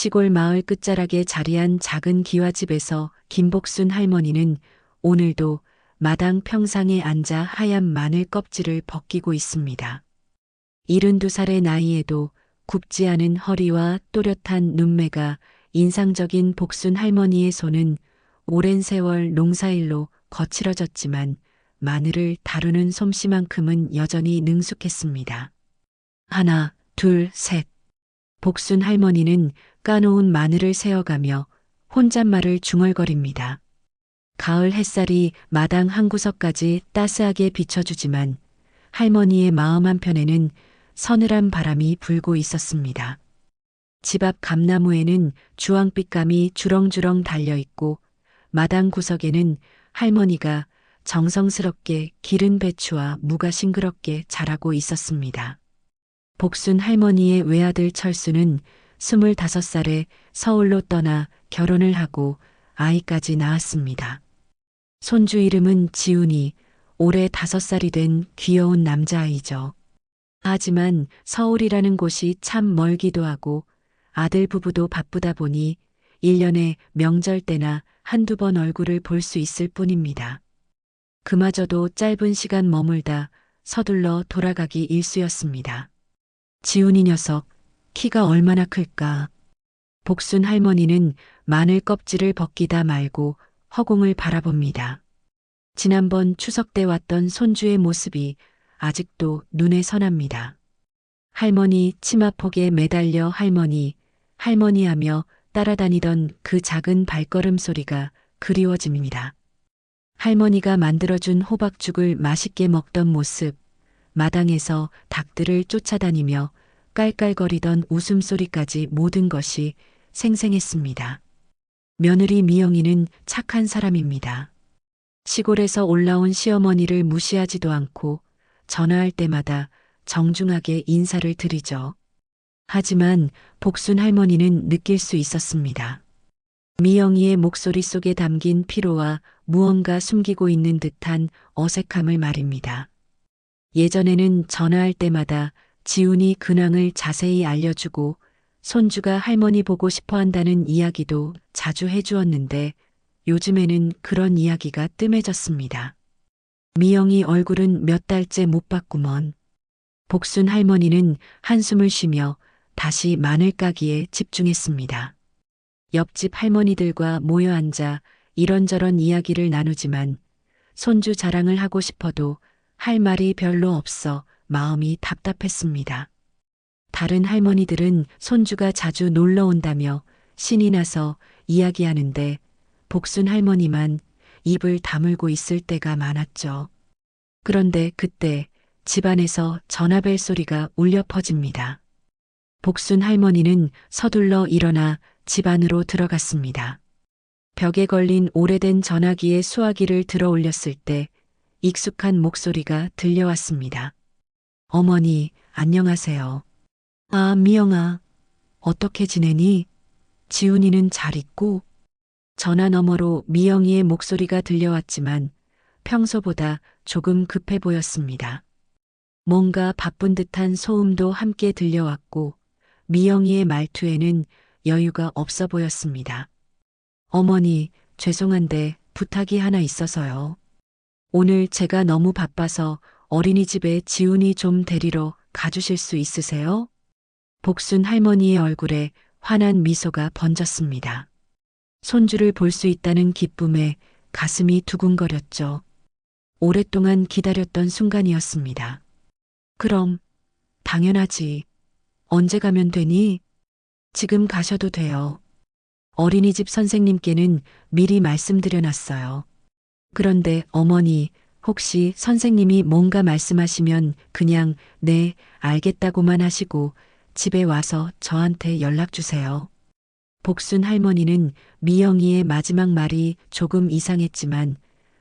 시골 마을 끝자락에 자리한 작은 기와집에서 김복순 할머니는 오늘도 마당 평상에 앉아 하얀 마늘 껍질을 벗기고 있습니다. 72살의 나이에도 굽지 않은 허리와 또렷한 눈매가 인상적인 복순 할머니의 손은 오랜 세월 농사일로 거칠어졌지만 마늘을 다루는 솜씨만큼은 여전히 능숙했습니다. 하나, 둘, 셋. 복순 할머니는 까놓은 마늘을 세어가며 혼잣말을 중얼거립니다. 가을 햇살이 마당 한 구석까지 따스하게 비춰주지만 할머니의 마음 한편에는 서늘한 바람이 불고 있었습니다. 집 앞 감나무에는 주황빛감이 주렁주렁 달려있고 마당 구석에는 할머니가 정성스럽게 기른 배추와 무가 싱그럽게 자라고 있었습니다. 복순 할머니의 외아들 철수는 25살에 서울로 떠나 결혼을 하고 아이까지 낳았습니다. 손주 이름은 지훈이 올해 5살이 된 귀여운 남자아이죠. 하지만 서울이라는 곳이 참 멀기도 하고 아들 부부도 바쁘다 보니 1년에 명절 때나 한두 번 얼굴을 볼 수 있을 뿐입니다. 그마저도 짧은 시간 머물다 서둘러 돌아가기 일쑤였습니다. 지훈이 녀석, 키가 얼마나 클까? 복순 할머니는 마늘 껍질을 벗기다 말고 허공을 바라봅니다. 지난번 추석 때 왔던 손주의 모습이 아직도 눈에 선합니다. 할머니 치마폭에 매달려 할머니, 할머니 하며 따라다니던 그 작은 발걸음 소리가 그리워집니다. 할머니가 만들어준 호박죽을 맛있게 먹던 모습, 마당에서 닭들을 쫓아다니며 깔깔거리던 웃음소리까지 모든 것이 생생했습니다. 며느리 미영이는 착한 사람입니다. 시골에서 올라온 시어머니를 무시하지도 않고 전화할 때마다 정중하게 인사를 드리죠. 하지만 복순 할머니는 느낄 수 있었습니다. 미영이의 목소리 속에 담긴 피로와 무언가 숨기고 있는 듯한 어색함을 말입니다. 예전에는 전화할 때마다 지훈이 근황을 자세히 알려주고 손주가 할머니 보고 싶어 한다는 이야기도 자주 해주었는데 요즘에는 그런 이야기가 뜸해졌습니다. 미영이 얼굴은 몇 달째 못 봤구먼. 복순 할머니는 한숨을 쉬며 다시 마늘 까기에 집중했습니다. 옆집 할머니들과 모여 앉아 이런저런 이야기를 나누지만 손주 자랑을 하고 싶어도 할 말이 별로 없어 마음이 답답했습니다. 다른 할머니들은 손주가 자주 놀러 온다며 신이 나서 이야기하는데 복순 할머니만 입을 다물고 있을 때가 많았죠. 그런데 그때 집안에서 전화벨 소리가 울려 퍼집니다. 복순 할머니는 서둘러 일어나 집 안으로 들어갔습니다. 벽에 걸린 오래된 전화기에 수화기를 들어 올렸을 때 익숙한 목소리가 들려왔습니다. 어머니, 안녕하세요. 아, 미영아, 어떻게 지내니? 지훈이는 잘 있고? 전화 너머로 미영이의 목소리가 들려왔지만 평소보다 조금 급해 보였습니다. 뭔가 바쁜 듯한 소음도 함께 들려왔고 미영이의 말투에는 여유가 없어 보였습니다. 어머니, 죄송한데 부탁이 하나 있어서요. 오늘 제가 너무 바빠서 어린이집에 지훈이 좀 데리러 가주실 수 있으세요? 복순 할머니의 얼굴에 환한 미소가 번졌습니다. 손주를 볼 수 있다는 기쁨에 가슴이 두근거렸죠. 오랫동안 기다렸던 순간이었습니다. 그럼, 당연하지. 언제 가면 되니? 지금 가셔도 돼요. 어린이집 선생님께는 미리 말씀드려놨어요. 그런데 어머니, 혹시 선생님이 뭔가 말씀하시면 그냥 네, 알겠다고만 하시고 집에 와서 저한테 연락 주세요. 복순 할머니는 미영이의 마지막 말이 조금 이상했지만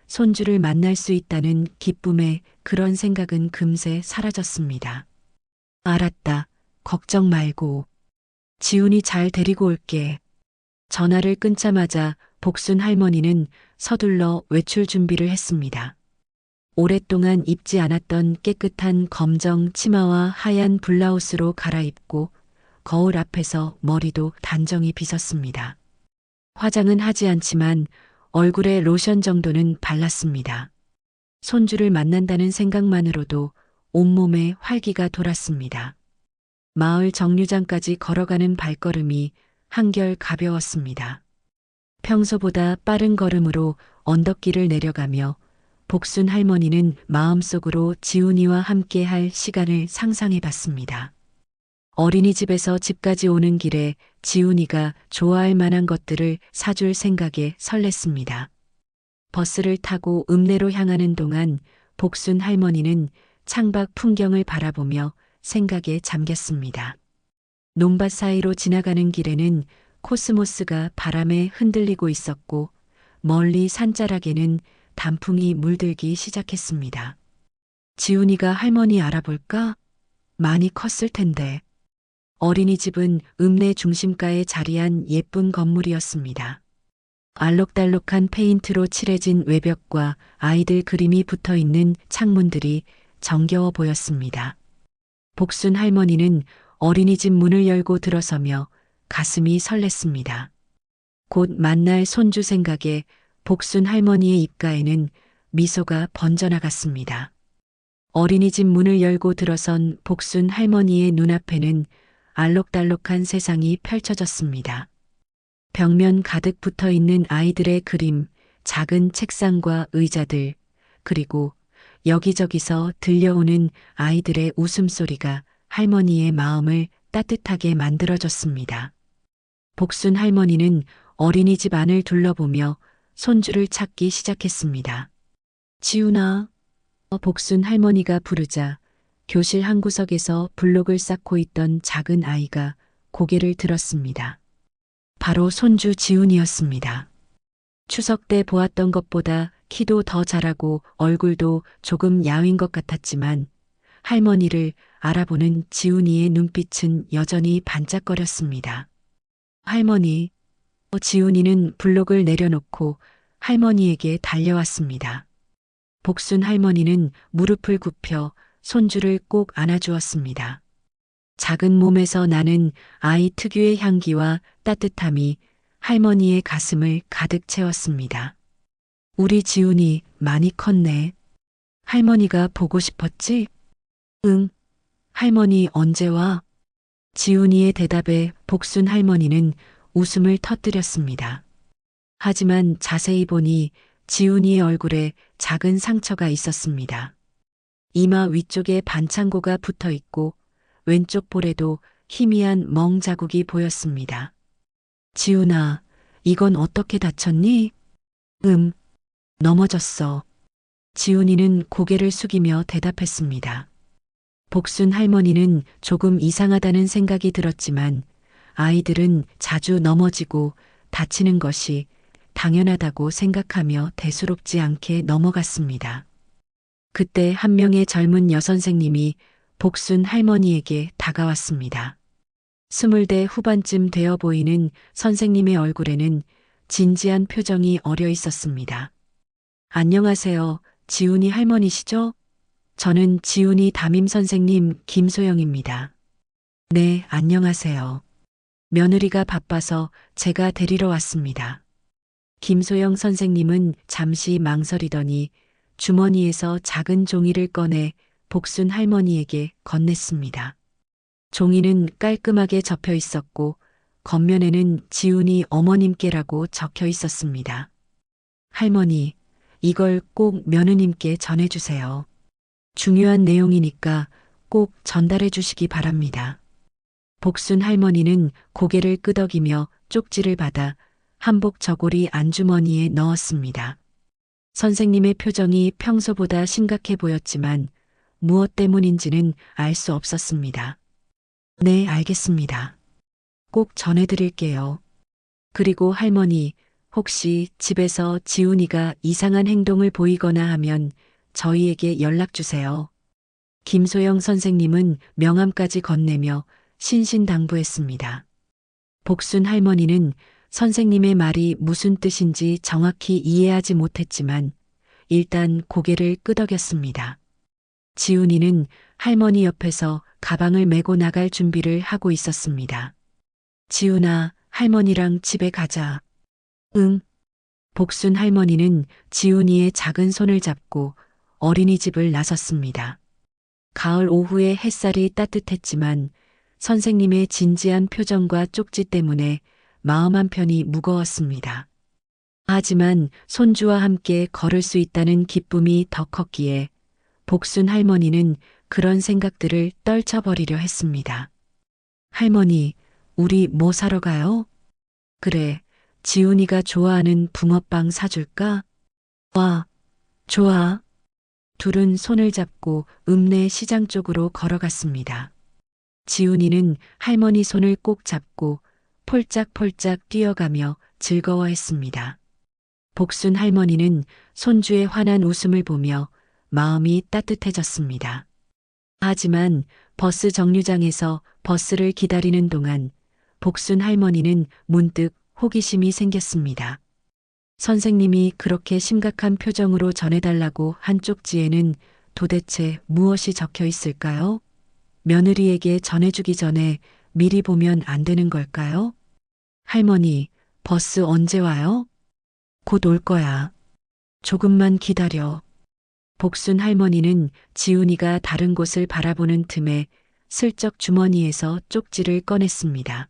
손주를 만날 수 있다는 기쁨에 그런 생각은 금세 사라졌습니다. 알았다. 걱정 말고. 지훈이 잘 데리고 올게. 전화를 끊자마자 복순 할머니는 서둘러 외출 준비를 했습니다. 오랫동안 입지 않았던 깨끗한 검정 치마와 하얀 블라우스로 갈아입고 거울 앞에서 머리도 단정히 빗었습니다. 화장은 하지 않지만 얼굴에 로션 정도는 발랐습니다. 손주를 만난다는 생각만으로도 온몸에 활기가 돌았습니다. 마을 정류장까지 걸어가는 발걸음이 한결 가벼웠습니다. 평소보다 빠른 걸음으로 언덕길을 내려가며 복순 할머니는 마음속으로 지훈이와 함께 할 시간을 상상해 봤습니다. 어린이집에서 집까지 오는 길에 지훈이가 좋아할 만한 것들을 사줄 생각에 설렜습니다. 버스를 타고 읍내로 향하는 동안 복순 할머니는 창밖 풍경을 바라보며 생각에 잠겼습니다. 논밭 사이로 지나가는 길에는 코스모스가 바람에 흔들리고 있었고 멀리 산자락에는 단풍이 물들기 시작했습니다. 지훈이가 할머니 알아볼까? 많이 컸을 텐데. 어린이집은 읍내 중심가에 자리한 예쁜 건물이었습니다. 알록달록한 페인트로 칠해진 외벽과 아이들 그림이 붙어 있는 창문들이 정겨워 보였습니다. 복순 할머니는 어린이집 문을 열고 들어서며 가슴이 설렜습니다. 곧 만날 손주 생각에 복순 할머니의 입가에는 미소가 번져나갔습니다. 어린이집 문을 열고 들어선 복순 할머니의 눈앞에는 알록달록한 세상이 펼쳐졌습니다. 벽면 가득 붙어 있는 아이들의 그림, 작은 책상과 의자들, 그리고 여기저기서 들려오는 아이들의 웃음소리가 할머니의 마음을 따뜻하게 만들어줬습니다. 복순 할머니는 어린이집 안을 둘러보며 손주를 찾기 시작했습니다. 지훈아, 복순 할머니가 부르자 교실 한 구석에서 블록을 쌓고 있던 작은 아이가 고개를 들었습니다. 바로 손주 지훈이었습니다. 추석 때 보았던 것보다 키도 더 자라고 얼굴도 조금 야윈 것 같았지만 할머니를 알아보는 지훈이의 눈빛은 여전히 반짝거렸습니다. 할머니, 지훈이는 블록을 내려놓고 할머니에게 달려왔습니다. 복순 할머니는 무릎을 굽혀 손주를 꼭 안아주었습니다. 작은 몸에서 나는 아이 특유의 향기와 따뜻함이 할머니의 가슴을 가득 채웠습니다. 우리 지훈이 많이 컸네. 할머니가 보고 싶었지? 응. 할머니 언제 와? 지훈이의 대답에 복순 할머니는 웃음을 터뜨렸습니다. 하지만 자세히 보니 지훈이의 얼굴에 작은 상처가 있었습니다. 이마 위쪽에 반창고가 붙어 있고 왼쪽 볼에도 희미한 멍 자국이 보였습니다. 지훈아, 이건 어떻게 다쳤니? 넘어졌어. 지훈이는 고개를 숙이며 대답했습니다. 복순 할머니는 조금 이상하다는 생각이 들었지만 아이들은 자주 넘어지고 다치는 것이 당연하다고 생각하며 대수롭지 않게 넘어갔습니다. 그때 한 명의 젊은 여선생님이 복순 할머니에게 다가왔습니다. 20대 후반쯤 되어 보이는 선생님의 얼굴에는 진지한 표정이 어려 있었습니다. 안녕하세요. 지훈이 할머니시죠? 저는 지훈이 담임 선생님 김소영입니다. 네, 안녕하세요. 며느리가 바빠서 제가 데리러 왔습니다. 김소영 선생님은 잠시 망설이더니 주머니에서 작은 종이를 꺼내 복순 할머니에게 건넸습니다. 종이는 깔끔하게 접혀 있었고 겉면에는 지훈이 어머님께라고 적혀 있었습니다. 할머니, 이걸 꼭 며느님께 전해주세요. 중요한 내용이니까 꼭 전달해 주시기 바랍니다. 복순 할머니는 고개를 끄덕이며 쪽지를 받아 한복 저고리 안주머니에 넣었습니다. 선생님의 표정이 평소보다 심각해 보였지만 무엇 때문인지는 알 수 없었습니다. 네, 알겠습니다. 꼭 전해드릴게요. 그리고 할머니, 혹시 집에서 지훈이가 이상한 행동을 보이거나 하면 저희에게 연락 주세요. 김소영 선생님은 명함까지 건네며 신신당부했습니다. 복순 할머니는 선생님의 말이 무슨 뜻인지 정확히 이해하지 못했지만 일단 고개를 끄덕였습니다. 지훈이는 할머니 옆에서 가방을 메고 나갈 준비를 하고 있었습니다. 지훈아, 할머니랑 집에 가자. 응. 복순 할머니는 지훈이의 작은 손을 잡고 어린이집을 나섰습니다. 가을 오후의 햇살이 따뜻했지만 선생님의 진지한 표정과 쪽지 때문에 마음 한편이 무거웠습니다. 하지만 손주와 함께 걸을 수 있다는 기쁨이 더 컸기에 복순 할머니는 그런 생각들을 떨쳐버리려 했습니다. 할머니, 우리 뭐 사러 가요? 그래, 지훈이가 좋아하는 붕어빵 사줄까? 와, 좋아. 둘은 손을 잡고 읍내 시장 쪽으로 걸어갔습니다. 지훈이는 할머니 손을 꼭 잡고 폴짝폴짝 뛰어가며 즐거워했습니다. 복순 할머니는 손주의 환한 웃음을 보며 마음이 따뜻해졌습니다. 하지만 버스 정류장에서 버스를 기다리는 동안 복순 할머니는 문득 호기심이 생겼습니다. 선생님이 그렇게 심각한 표정으로 전해달라고 한 쪽지에는 도대체 무엇이 적혀 있을까요? 며느리에게 전해주기 전에 미리 보면 안 되는 걸까요? 할머니, 버스 언제 와요? 곧 올 거야. 조금만 기다려. 복순 할머니는 지훈이가 다른 곳을 바라보는 틈에 슬쩍 주머니에서 쪽지를 꺼냈습니다.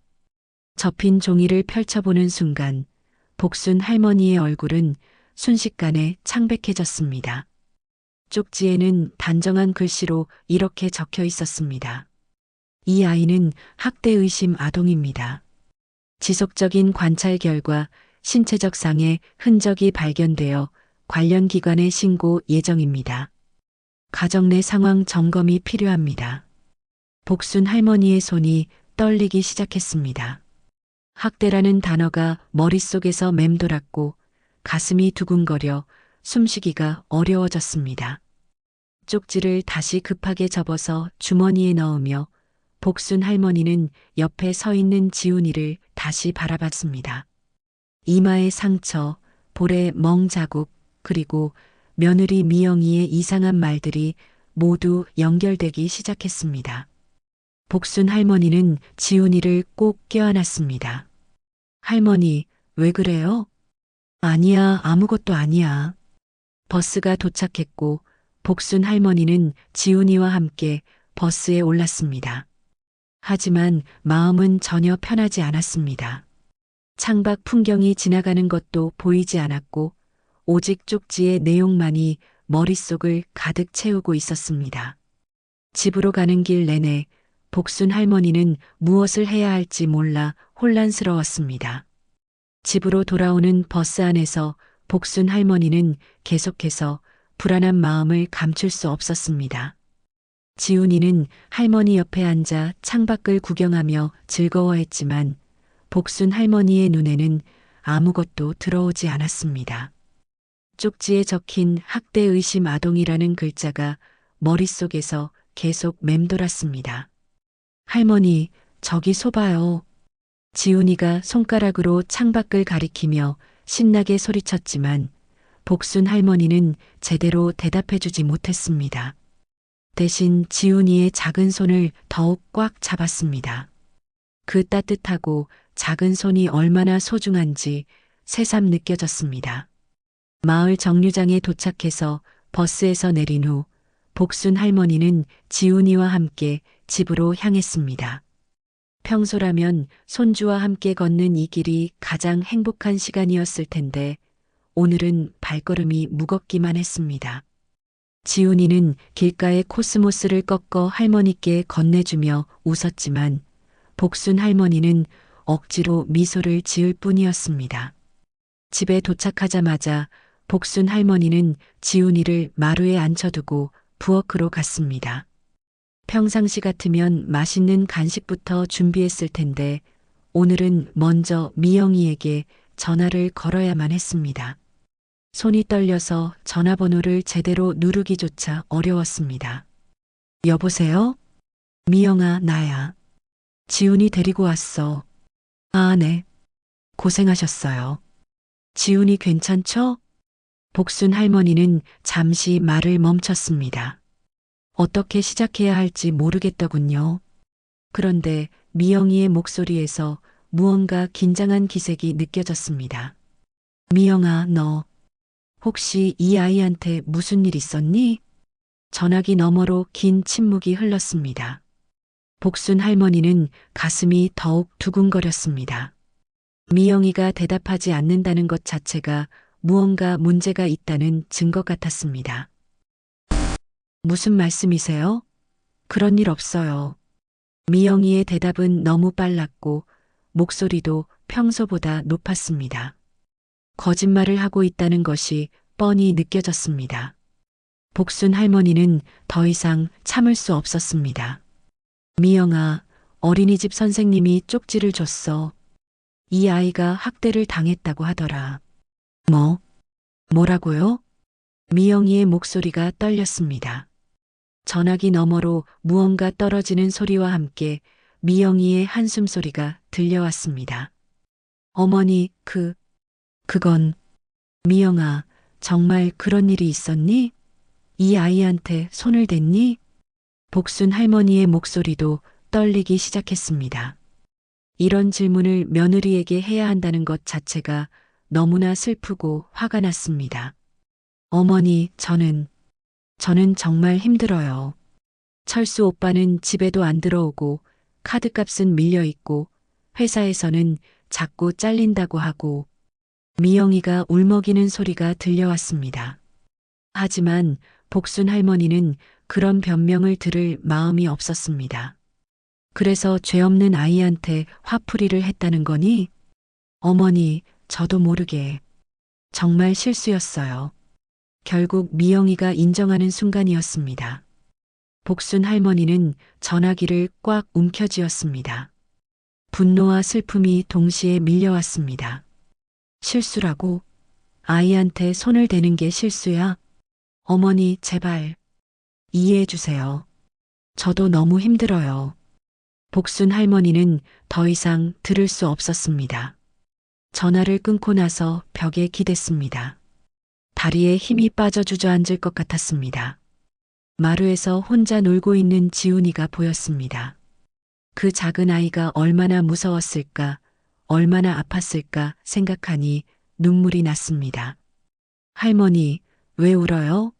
접힌 종이를 펼쳐보는 순간 복순 할머니의 얼굴은 순식간에 창백해졌습니다. 쪽지에는 단정한 글씨로 이렇게 적혀 있었습니다. 이 아이는 학대 의심 아동입니다. 지속적인 관찰 결과 신체적 상해 흔적이 발견되어 관련 기관에 신고 예정입니다. 가정 내 상황 점검이 필요합니다. 복순 할머니의 손이 떨리기 시작했습니다. 학대라는 단어가 머릿속에서 맴돌았고 가슴이 두근거려 숨쉬기가 어려워졌습니다. 쪽지를 다시 급하게 접어서 주머니에 넣으며 복순 할머니는 옆에 서 있는 지훈이를 다시 바라봤습니다. 이마의 상처, 볼의 멍 자국, 그리고 며느리 미영이의 이상한 말들이 모두 연결되기 시작했습니다. 복순 할머니는 지훈이를 꼭 껴안았습니다. 할머니, 왜 그래요? 아니야, 아무것도 아니야. 버스가 도착했고 복순 할머니는 지훈이와 함께 버스에 올랐습니다. 하지만 마음은 전혀 편하지 않았습니다. 창밖 풍경이 지나가는 것도 보이지 않았고 오직 쪽지의 내용만이 머릿속을 가득 채우고 있었습니다. 집으로 가는 길 내내 복순 할머니는 무엇을 해야 할지 몰라 혼란스러웠습니다. 집으로 돌아오는 버스 안에서 복순 할머니는 계속해서 불안한 마음을 감출 수 없었습니다. 지훈이는 할머니 옆에 앉아 창밖을 구경하며 즐거워했지만 복순 할머니의 눈에는 아무것도 들어오지 않았습니다. 쪽지에 적힌 학대 의심 아동이라는 글자가 머릿속에서 계속 맴돌았습니다. 할머니, 저기 소 봐요. 지훈이가 손가락으로 창밖을 가리키며 신나게 소리쳤지만 복순 할머니는 제대로 대답해주지 못했습니다. 대신 지훈이의 작은 손을 더욱 꽉 잡았습니다. 그 따뜻하고 작은 손이 얼마나 소중한지 새삼 느껴졌습니다. 마을 정류장에 도착해서 버스에서 내린 후 복순 할머니는 지훈이와 함께 집으로 향했습니다. 평소라면 손주와 함께 걷는 이 길이 가장 행복한 시간이었을 텐데 오늘은 발걸음이 무겁기만 했습니다. 지훈이는 길가의 코스모스를 꺾어 할머니께 건네주며 웃었지만 복순 할머니는 억지로 미소를 지을 뿐이었습니다. 집에 도착하자마자 복순 할머니는 지훈이를 마루에 앉혀두고 부엌으로 갔습니다. 평상시 같으면 맛있는 간식부터 준비했을 텐데 오늘은 먼저 미영이에게 전화를 걸어야만 했습니다. 손이 떨려서 전화번호를 제대로 누르기조차 어려웠습니다. 여보세요? 미영아, 나야. 지훈이 데리고 왔어. 아, 네. 고생하셨어요. 지훈이 괜찮죠? 복순 할머니는 잠시 말을 멈췄습니다. 어떻게 시작해야 할지 모르겠더군요. 그런데 미영이의 목소리에서 무언가 긴장한 기색이 느껴졌습니다. 미영아, 너 혹시 이 아이한테 무슨 일 있었니? 전화기 너머로 긴 침묵이 흘렀습니다. 복순 할머니는 가슴이 더욱 두근거렸습니다. 미영이가 대답하지 않는다는 것 자체가 무언가 문제가 있다는 증거 같았습니다. 무슨 말씀이세요? 그런 일 없어요. 미영이의 대답은 너무 빨랐고 목소리도 평소보다 높았습니다. 거짓말을 하고 있다는 것이 뻔히 느껴졌습니다. 복순 할머니는 더 이상 참을 수 없었습니다. 미영아, 어린이집 선생님이 쪽지를 줬어. 이 아이가 학대를 당했다고 하더라. 뭐? 뭐라고요? 미영이의 목소리가 떨렸습니다. 전화기 너머로 무언가 떨어지는 소리와 함께 미영이의 한숨 소리가 들려왔습니다. 어머니, 그건, 미영아, 정말 그런 일이 있었니? 이 아이한테 손을 댔니? 복순 할머니의 목소리도 떨리기 시작했습니다. 이런 질문을 며느리에게 해야 한다는 것 자체가 너무나 슬프고 화가 났습니다. 어머니, 저는 정말 힘들어요. 철수 오빠는 집에도 안 들어오고 카드값은 밀려있고 회사에서는 자꾸 잘린다고 하고 미영이가 울먹이는 소리가 들려왔습니다. 하지만 복순 할머니는 그런 변명을 들을 마음이 없었습니다. 그래서 죄 없는 아이한테 화풀이를 했다는 거니? 어머니, 저도 모르게 정말 실수였어요. 결국 미영이가 인정하는 순간이었습니다. 복순 할머니는 전화기를 꽉 움켜쥐었습니다. 분노와 슬픔이 동시에 밀려왔습니다. 실수라고? 아이한테 손을 대는 게 실수야? 어머니, 제발 이해해 주세요. 저도 너무 힘들어요. 복순 할머니는 더 이상 들을 수 없었습니다. 전화를 끊고 나서 벽에 기댔습니다. 다리에 힘이 빠져 주저앉을 것 같았습니다. 마루에서 혼자 놀고 있는 지훈이가 보였습니다. 그 작은 아이가 얼마나 무서웠을까, 얼마나 아팠을까 생각하니 눈물이 났습니다. 할머니, 왜 울어요?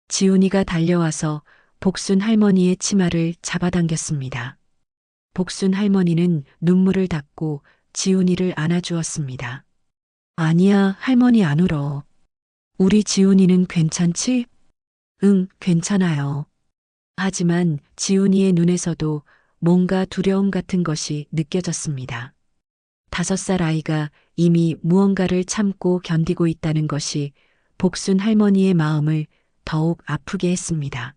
지훈이가 달려와서 복순 할머니의 치마를 잡아당겼습니다. 복순 할머니는 눈물을 닦고 지훈이를 안아주었습니다. 아니야, 할머니 안 울어. 우리 지훈이는 괜찮지? 응, 괜찮아요. 하지만 지훈이의 눈에서도 뭔가 두려움 같은 것이 느껴졌습니다. 5살 아이가 이미 무언가를 참고 견디고 있다는 것이 복순 할머니의 마음을 더욱 아프게 했습니다.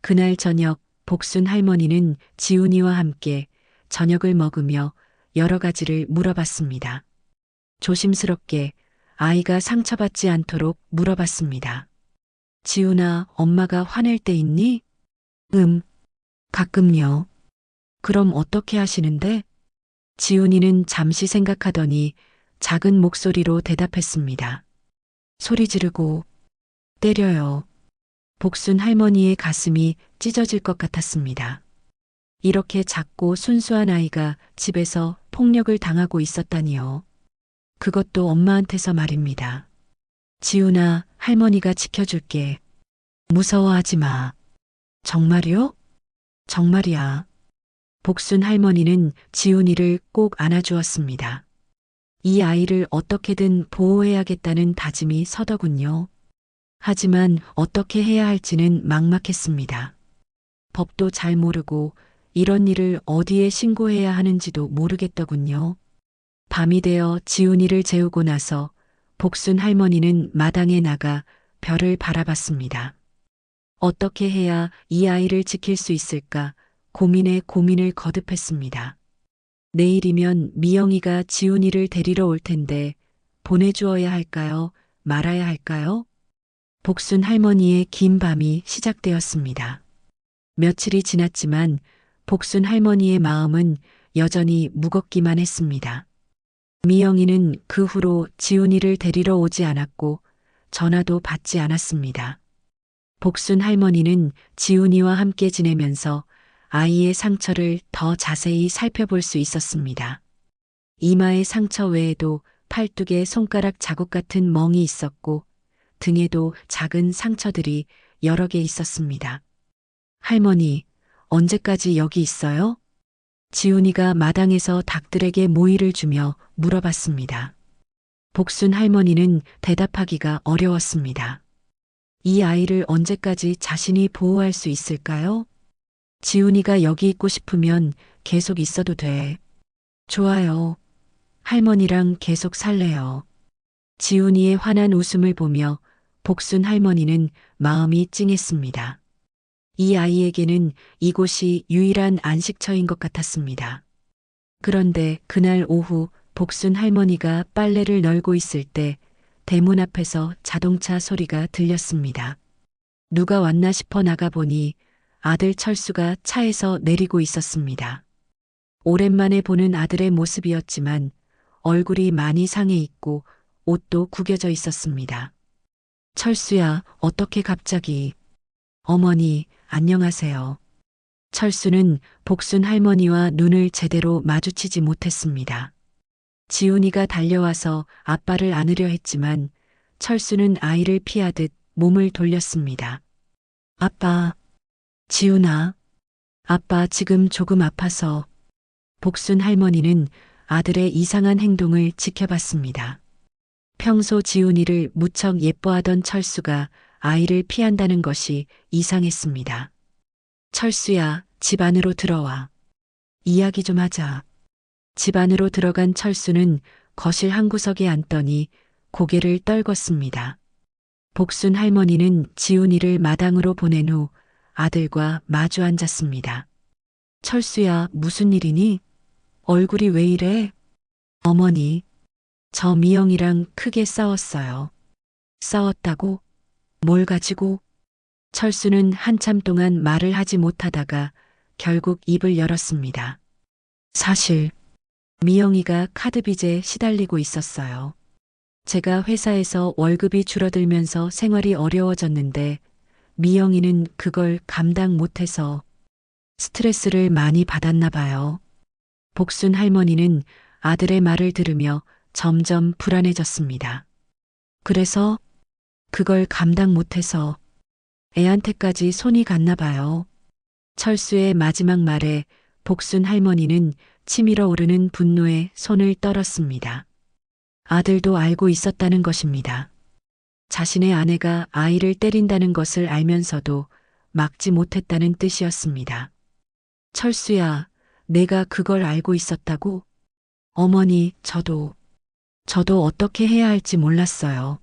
그날 저녁 복순 할머니는 지훈이와 함께 저녁을 먹으며 여러 가지를 물어봤습니다. 조심스럽게 아이가 상처받지 않도록 물어봤습니다. 지훈아, 엄마가 화낼 때 있니? 가끔요. 그럼 어떻게 하시는데? 지훈이는 잠시 생각하더니 작은 목소리로 대답했습니다. 소리 지르고 때려요. 복순 할머니의 가슴이 찢어질 것 같았습니다. 이렇게 작고 순수한 아이가 집에서 폭력을 당하고 있었다니요. 그것도 엄마한테서 말입니다. 지훈아, 할머니가 지켜줄게. 무서워하지 마. 정말요? 정말이야. 복순 할머니는 지훈이를 꼭 안아주었습니다. 이 아이를 어떻게든 보호해야겠다는 다짐이 서더군요. 하지만 어떻게 해야 할지는 막막했습니다. 법도 잘 모르고 이런 일을 어디에 신고해야 하는지도 모르겠더군요. 밤이 되어 지훈이를 재우고 나서 복순 할머니는 마당에 나가 별을 바라봤습니다. 어떻게 해야 이 아이를 지킬 수 있을까 고민에 고민을 거듭했습니다. 내일이면 미영이가 지훈이를 데리러 올 텐데 보내주어야 할까요? 말아야 할까요? 복순 할머니의 긴 밤이 시작되었습니다. 며칠이 지났지만 복순 할머니의 마음은 여전히 무겁기만 했습니다. 미영이는 그 후로 지훈이를 데리러 오지 않았고 전화도 받지 않았습니다. 복순 할머니는 지훈이와 함께 지내면서 아이의 상처를 더 자세히 살펴볼 수 있었습니다. 이마의 상처 외에도 팔뚝에 손가락 자국 같은 멍이 있었고 등에도 작은 상처들이 여러 개 있었습니다. 할머니, 언제까지 여기 있어요? 지훈이가 마당에서 닭들에게 모이를 주며 물어봤습니다. 복순 할머니는 대답하기가 어려웠습니다. 이 아이를 언제까지 자신이 보호할 수 있을까요? 지훈이가 여기 있고 싶으면 계속 있어도 돼. 좋아요. 할머니랑 계속 살래요. 지훈이의 환한 웃음을 보며 복순 할머니는 마음이 찡했습니다. 이 아이에게는 이곳이 유일한 안식처인 것 같았습니다. 그런데 그날 오후 복순 할머니가 빨래를 널고 있을 때 대문 앞에서 자동차 소리가 들렸습니다. 누가 왔나 싶어 나가보니 아들 철수가 차에서 내리고 있었습니다. 오랜만에 보는 아들의 모습이었지만 얼굴이 많이 상해 있고 옷도 구겨져 있었습니다. 철수야, 어떻게 갑자기? 어머니, 안녕하세요. 철수는 복순 할머니와 눈을 제대로 마주치지 못했습니다. 지훈이가 달려와서 아빠를 안으려 했지만 철수는 아이를 피하듯 몸을 돌렸습니다. 아빠, 지훈아, 아빠 지금 조금 아파서. 복순 할머니는 아들의 이상한 행동을 지켜봤습니다. 평소 지훈이를 무척 예뻐하던 철수가 아이를 피한다는 것이 이상했습니다. 철수야, 집 안으로 들어와. 이야기 좀 하자. 집 안으로 들어간 철수는 거실 한 구석에 앉더니 고개를 떨궜습니다. 복순 할머니는 지훈이를 마당으로 보낸 후 아들과 마주 앉았습니다. 철수야, 무슨 일이니? 얼굴이 왜 이래? 어머니, 저 미영이랑 크게 싸웠어요. 싸웠다고? 뭘 가지고? 철수는 한참 동안 말을 하지 못하다가 결국 입을 열었습니다. 사실 미영이가 카드빚에 시달리고 있었어요. 제가 회사에서 월급이 줄어들면서 생활이 어려워졌는데 미영이는 그걸 감당 못해서 스트레스를 많이 받았나 봐요. 복순 할머니는 아들의 말을 들으며 점점 불안해졌습니다. 그래서 그걸 감당 못해서 애한테까지 손이 갔나 봐요. 철수의 마지막 말에 복순 할머니는 치밀어 오르는 분노에 손을 떨었습니다. 아들도 알고 있었다는 것입니다. 자신의 아내가 아이를 때린다는 것을 알면서도 막지 못했다는 뜻이었습니다. 철수야, 내가 그걸 알고 있었다고? 어머니, 저도 어떻게 해야 할지 몰랐어요.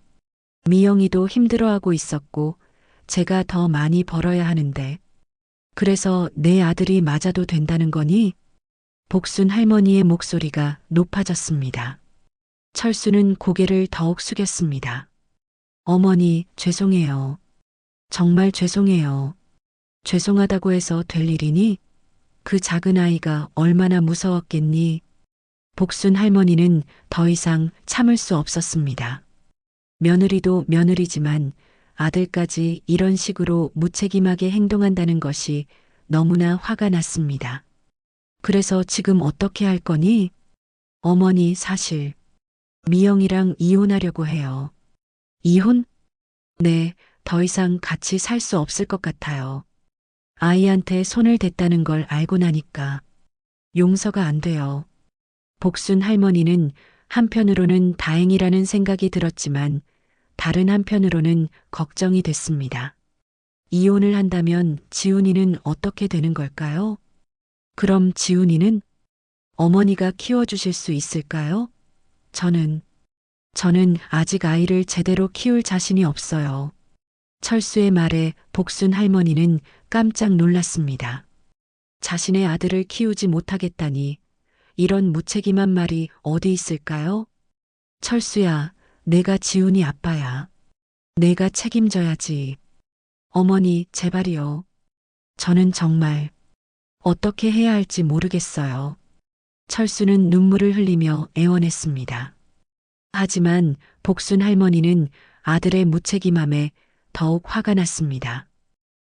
미영이도 힘들어하고 있었고 제가 더 많이 벌어야 하는데 그래서 내 아들이 맞아도 된다는 거니? 복순 할머니의 목소리가 높아졌습니다. 철수는 고개를 더욱 숙였습니다. 어머니, 죄송해요. 정말 죄송해요. 죄송하다고 해서 될 일이니? 그 작은 아이가 얼마나 무서웠겠니? 복순 할머니는 더 이상 참을 수 없었습니다. 며느리도 며느리지만 아들까지 이런 식으로 무책임하게 행동한다는 것이 너무나 화가 났습니다. 그래서 지금 어떻게 할 거니? 어머니, 사실 미영이랑 이혼하려고 해요. 이혼? 네, 더 이상 같이 살 수 없을 것 같아요. 아이한테 손을 댔다는 걸 알고 나니까 용서가 안 돼요. 복순 할머니는 한편으로는 다행이라는 생각이 들었지만 다른 한편으로는 걱정이 됐습니다. 이혼을 한다면 지훈이는 어떻게 되는 걸까요? 그럼 지훈이는 어머니가 키워주실 수 있을까요? 저는 아직 아이를 제대로 키울 자신이 없어요. 철수의 말에 복순 할머니는 깜짝 놀랐습니다. 자신의 아들을 키우지 못하겠다니 이런 무책임한 말이 어디 있을까요? 철수야, 내가 지훈이 아빠야. 내가 책임져야지. 어머니, 제발이요. 저는 정말 어떻게 해야 할지 모르겠어요. 철수는 눈물을 흘리며 애원했습니다. 하지만 복순 할머니는 아들의 무책임함에 더욱 화가 났습니다.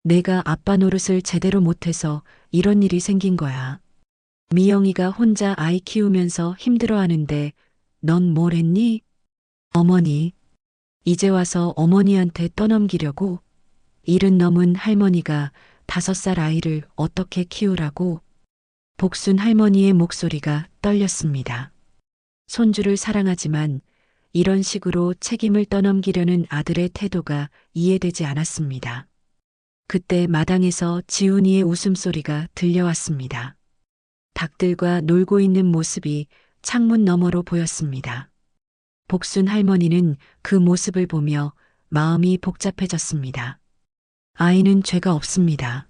내가 아빠 노릇을 제대로 못해서 이런 일이 생긴 거야. 미영이가 혼자 아이 키우면서 힘들어하는데 넌 뭘 했니? 어머니, 이제 와서 어머니한테 떠넘기려고? 일은 넘은 할머니가 5살 아이를 어떻게 키우라고? 복순 할머니의 목소리가 떨렸습니다. 손주를 사랑하지만 이런 식으로 책임을 떠넘기려는 아들의 태도가 이해되지 않았습니다. 그때 마당에서 지훈이의 웃음소리가 들려왔습니다. 닭들과 놀고 있는 모습이 창문 너머로 보였습니다. 복순 할머니는 그 모습을 보며 마음이 복잡해졌습니다. 아이는 죄가 없습니다.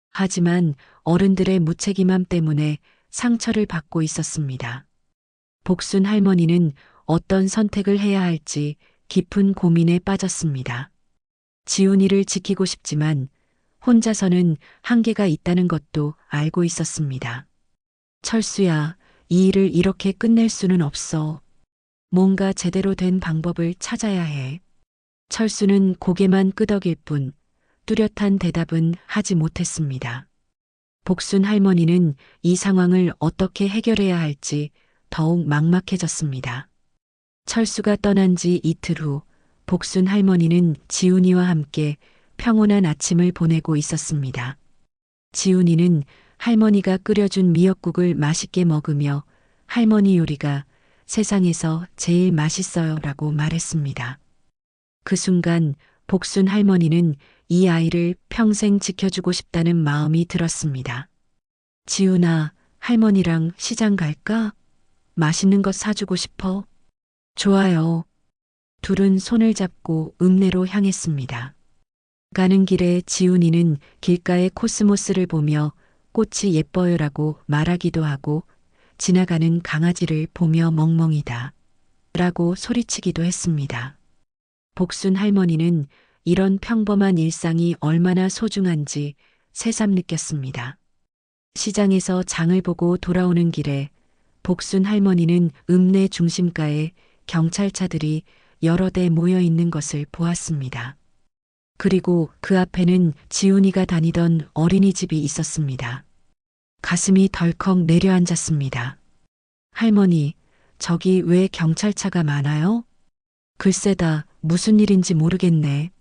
하지만 어른들의 무책임함 때문에 상처를 받고 있었습니다. 복순 할머니는 어떤 선택을 해야 할지 깊은 고민에 빠졌습니다. 지훈이를 지키고 싶지만 혼자서는 한계가 있다는 것도 알고 있었습니다. 철수야, 이 일을 이렇게 끝낼 수는 없어. 뭔가 제대로 된 방법을 찾아야 해. 철수는 고개만 끄덕일 뿐 뚜렷한 대답은 하지 못했습니다. 복순 할머니는 이 상황을 어떻게 해결해야 할지 더욱 막막해졌습니다. 철수가 떠난 지 이틀 후 복순 할머니는 지훈이와 함께 평온한 아침을 보내고 있었습니다. 지훈이는 할머니가 끓여준 미역국을 맛있게 먹으며 할머니 요리가 세상에서 제일 맛있어요 라고 말했습니다. 그 순간 복순 할머니는 이 아이를 평생 지켜주고 싶다는 마음이 들었습니다. 지훈아, 할머니랑 시장 갈까? 맛있는 것 사주고 싶어? 좋아요. 둘은 손을 잡고 읍내로 향했습니다. 가는 길에 지훈이는 길가의 코스모스를 보며 꽃이 예뻐요라고 말하기도 하고 지나가는 강아지를 보며 멍멍이다 라고 소리치기도 했습니다. 복순 할머니는 이런 평범한 일상이 얼마나 소중한지 새삼 느꼈습니다. 시장에서 장을 보고 돌아오는 길에 복순 할머니는 읍내 중심가에 경찰차들이 여러 대 모여 있는 것을 보았습니다. 그리고 그 앞에는 지훈이가 다니던 어린이집이 있었습니다. 가슴이 덜컥 내려앉았습니다. 할머니, 저기 왜 경찰차가 많아요? 글쎄다, 무슨 일인지 모르겠네.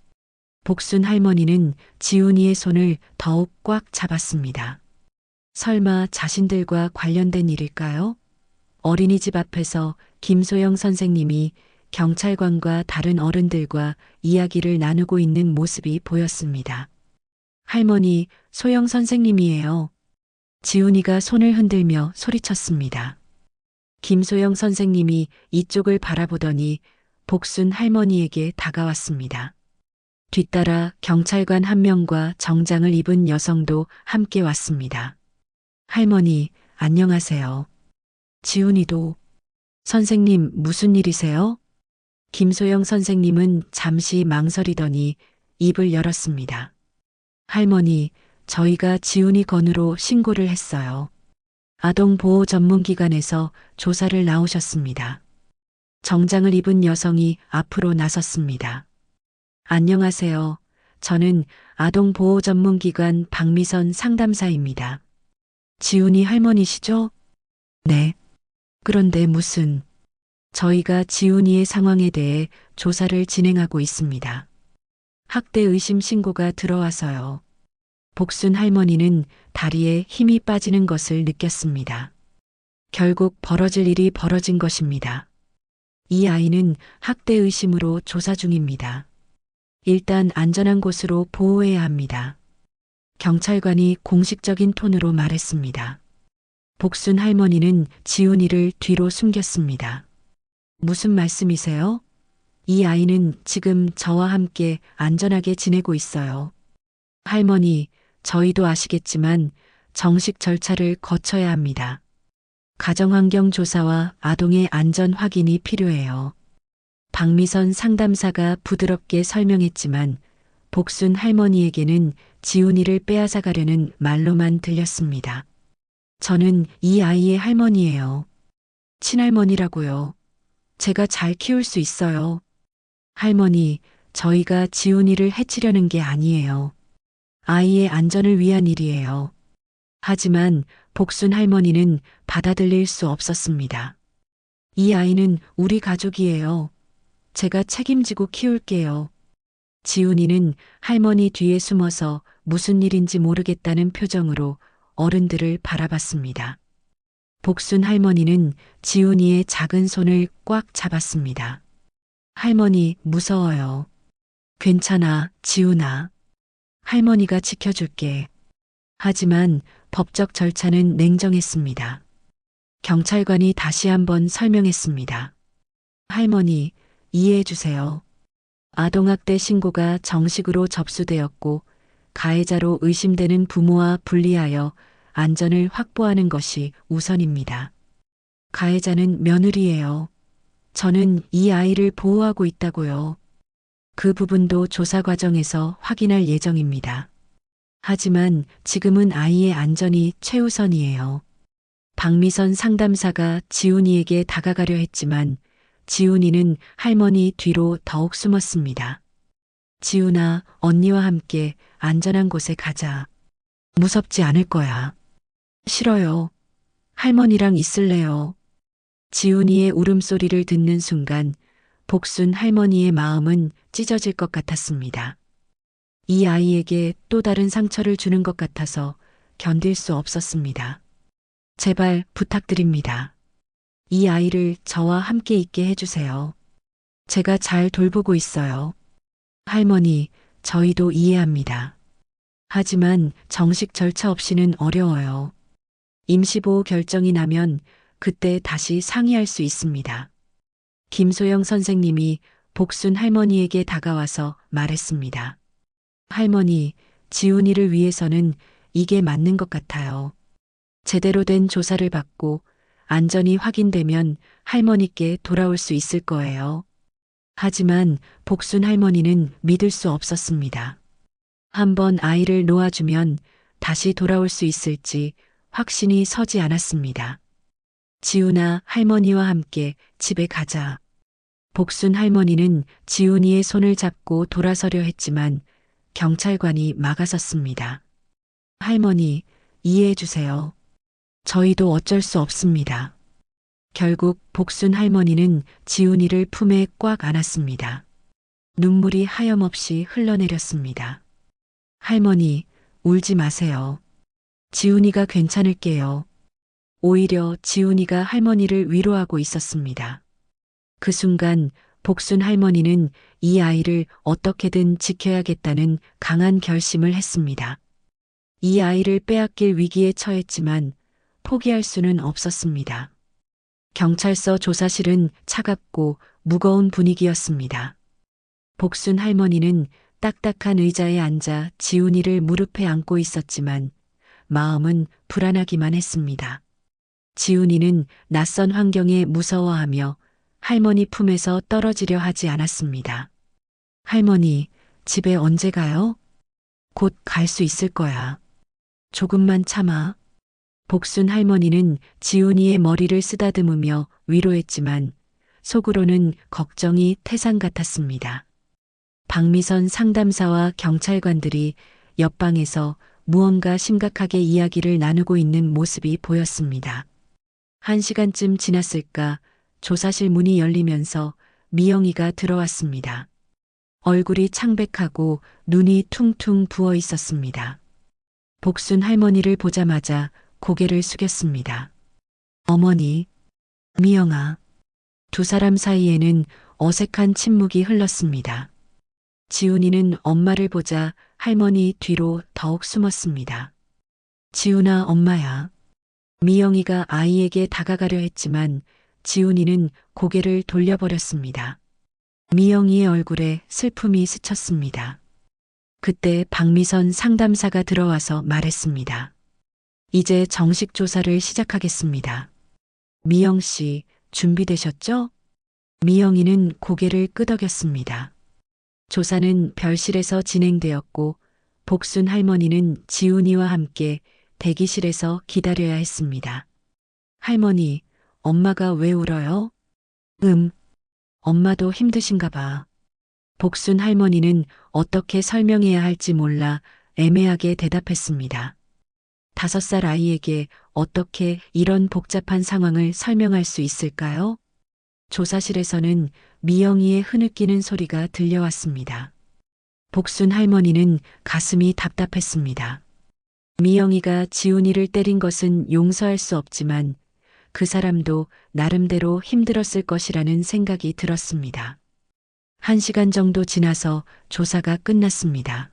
복순 할머니는 지훈이의 손을 더욱 꽉 잡았습니다. 설마 자신들과 관련된 일일까요? 어린이집 앞에서 김소영 선생님이 경찰관과 다른 어른들과 이야기를 나누고 있는 모습이 보였습니다. 할머니, 소영 선생님이에요. 지훈이가 손을 흔들며 소리쳤습니다. 김소영 선생님이 이쪽을 바라보더니 복순 할머니에게 다가왔습니다. 뒤따라 경찰관 한 명과 정장을 입은 여성도 함께 왔습니다. 할머니, 안녕하세요. 지훈이도. 선생님, 무슨 일이세요? 김소영 선생님은 잠시 망설이더니 입을 열었습니다. 할머니, 저희가 지훈이 건으로 신고를 했어요. 아동보호 전문기관에서 조사를 나오셨습니다. 정장을 입은 여성이 앞으로 나섰습니다. 안녕하세요. 저는 아동보호 전문기관 박미선 상담사입니다. 지훈이 할머니시죠? 네. 그런데 무슨... 저희가 지훈이의 상황에 대해 조사를 진행하고 있습니다. 학대 의심 신고가 들어와서요. 복순 할머니는 다리에 힘이 빠지는 것을 느꼈습니다. 결국 벌어질 일이 벌어진 것입니다. 이 아이는 학대 의심으로 조사 중입니다. 일단 안전한 곳으로 보호해야 합니다. 경찰관이 공식적인 톤으로 말했습니다. 복순 할머니는 지훈이를 뒤로 숨겼습니다. 무슨 말씀이세요? 이 아이는 지금 저와 함께 안전하게 지내고 있어요. 할머니, 저희도 아시겠지만 정식 절차를 거쳐야 합니다. 가정환경 조사와 아동의 안전 확인이 필요해요. 박미선 상담사가 부드럽게 설명했지만 복순 할머니에게는 지훈이를 빼앗아 가려는 말로만 들렸습니다. 저는 이 아이의 할머니예요. 친할머니라고요. 제가 잘 키울 수 있어요. 할머니, 저희가 지훈이를 해치려는 게 아니에요. 아이의 안전을 위한 일이에요. 하지만 복순 할머니는 받아들일 수 없었습니다. 이 아이는 우리 가족이에요. 제가 책임지고 키울게요. 지훈이는 할머니 뒤에 숨어서 무슨 일인지 모르겠다는 표정으로 어른들을 바라봤습니다. 복순 할머니는 지훈이의 작은 손을 꽉 잡았습니다. 할머니, 무서워요. 괜찮아, 지훈아. 할머니가 지켜줄게. 하지만 법적 절차는 냉정했습니다. 경찰관이 다시 한번 설명했습니다. 할머니, 이해해 주세요. 아동학대 신고가 정식으로 접수되었고 가해자로 의심되는 부모와 분리하여 안전을 확보하는 것이 우선입니다. 가해자는 며느리예요. 저는 이 아이를 보호하고 있다고요. 그 부분도 조사 과정에서 확인할 예정입니다. 하지만 지금은 아이의 안전이 최우선이에요. 박미선 상담사가 지훈이에게 다가가려 했지만 지훈이는 할머니 뒤로 더욱 숨었습니다. 지훈아, 언니와 함께 안전한 곳에 가자. 무섭지 않을 거야. 싫어요. 할머니랑 있을래요. 지훈이의 울음소리를 듣는 순간 복순 할머니의 마음은 찢어질 것 같았습니다. 이 아이에게 또 다른 상처를 주는 것 같아서 견딜 수 없었습니다. 제발 부탁드립니다. 이 아이를 저와 함께 있게 해주세요. 제가 잘 돌보고 있어요. 할머니, 저희도 이해합니다. 하지만 정식 절차 없이는 어려워요. 임시보호 결정이 나면 그때 다시 상의할 수 있습니다. 김소영 선생님이 복순 할머니에게 다가와서 말했습니다. 할머니, 지훈이를 위해서는 이게 맞는 것 같아요. 제대로 된 조사를 받고 안전이 확인되면 할머니께 돌아올 수 있을 거예요. 하지만 복순 할머니는 믿을 수 없었습니다. 한번 아이를 놓아주면 다시 돌아올 수 있을지 확신이 서지 않았습니다. 지훈아, 할머니와 함께 집에 가자. 복순 할머니는 지훈이의 손을 잡고 돌아서려 했지만 경찰관이 막아섰습니다. 할머니, 이해해 주세요. 저희도 어쩔 수 없습니다. 결국 복순 할머니는 지훈이를 품에 꽉 안았습니다. 눈물이 하염없이 흘러내렸습니다. 할머니, 울지 마세요. 지훈이가 괜찮을게요. 오히려 지훈이가 할머니를 위로하고 있었습니다. 그 순간 복순 할머니는 이 아이를 어떻게든 지켜야겠다는 강한 결심을 했습니다. 이 아이를 빼앗길 위기에 처했지만 포기할 수는 없었습니다. 경찰서 조사실은 차갑고 무거운 분위기였습니다. 복순 할머니는 딱딱한 의자에 앉아 지훈이를 무릎에 안고 있었지만 마음은 불안하기만 했습니다. 지훈이는 낯선 환경에 무서워하며 할머니 품에서 떨어지려 하지 않았습니다. 할머니, 집에 언제 가요? 곧 갈 수 있을 거야. 조금만 참아. 복순 할머니는 지훈이의 머리를 쓰다듬으며 위로했지만 속으로는 걱정이 태산 같았습니다. 박미선 상담사와 경찰관들이 옆방에서 무언가 심각하게 이야기를 나누고 있는 모습이 보였습니다. 1시간쯤 지났을까 조사실 문이 열리면서 미영이가 들어왔습니다. 얼굴이 창백하고 눈이 퉁퉁 부어 있었습니다. 복순 할머니를 보자마자 고개를 숙였습니다. 어머니, 미영아. 두 사람 사이에는 어색한 침묵이 흘렀습니다. 지훈이는 엄마를 보자 할머니 뒤로 더욱 숨었습니다. 지훈아, 엄마야. 미영이가 아이에게 다가가려 했지만 지훈이는 고개를 돌려버렸습니다. 미영이의 얼굴에 슬픔이 스쳤습니다. 그때 박미선 상담사가 들어와서 말했습니다. 이제 정식 조사를 시작하겠습니다. 미영 씨, 준비되셨죠? 미영이는 고개를 끄덕였습니다. 조사는 별실에서 진행되었고 복순 할머니는 지훈이와 함께 대기실에서 기다려야 했습니다. 할머니, 엄마가 왜 울어요? 엄마도 힘드신가 봐. 복순 할머니는 어떻게 설명해야 할지 몰라 애매하게 대답했습니다. 5살 아이에게 어떻게 이런 복잡한 상황을 설명할 수 있을까요? 조사실에서는 미영이의 흐느끼는 소리가 들려왔습니다. 복순 할머니는 가슴이 답답했습니다. 미영이가 지훈이를 때린 것은 용서할 수 없지만 그 사람도 나름대로 힘들었을 것이라는 생각이 들었습니다. 1시간 정도 지나서 조사가 끝났습니다.